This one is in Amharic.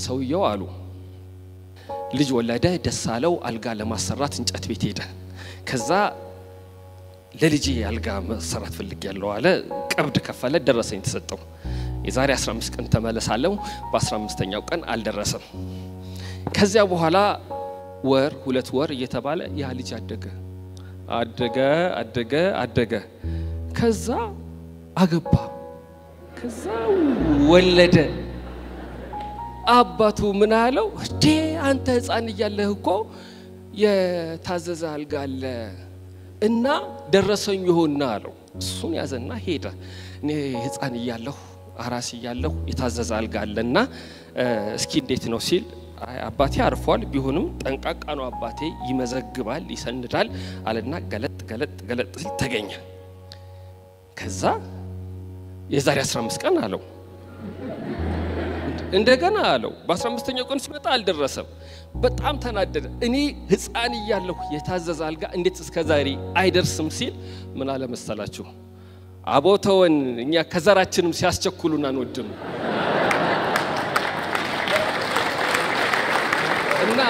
ሰውየው አሉ ልጅ ወለደ ደስ አለው አልጋ ለማሰራት እንጨት ቤት ሄደ ከዛ ለልጅ አልጋ ማሰራት ፈልጊያለሁ አለ ቀብድ ከፈለ ደረሰኝ ተሰጠው የዛሬ 15 ቀን ተመለሳለው በ15ኛው ቀን አልደረሰም ከዚያ በኋላ ወር 2 ወር እየተባለ ያ ልጅ አደገ ከዛ አገባ ከዛ ወለደ አባቱ ምን አለው አንተ ህፃን እያለህ እኮ የታዘዘ አልጋ አለ እና ደረሰኝ ይሆንና አለው እሱን ያዘና ሄደ እኔ ህፃን እያለሁ አራስ እያለሁ የታዘዘ አልጋ አለና እስኪ እንዴት ነው ሲል አባቴ አርፏል ቢሆንም ጠንቃቃ ነው አባቴ ይመዘግባል ይሰንዳል አለና ገለጥ ሲል ተገኘ ከዛ የዛሬ 15 ቀን አለው እንደገና አለው በ15ኛው ቀን ሲመጣ አልደረሰም በጣም ተናደደ እኔ ህፃን እያለሁ የታዘዘ አልጋ እንዴት እስከዛሬ አይደርስም ሲል ምን አለ መሰላችሁ አቦተውን እኛ ከዘራችንም ሲያስቸኩሉና አንወድም እና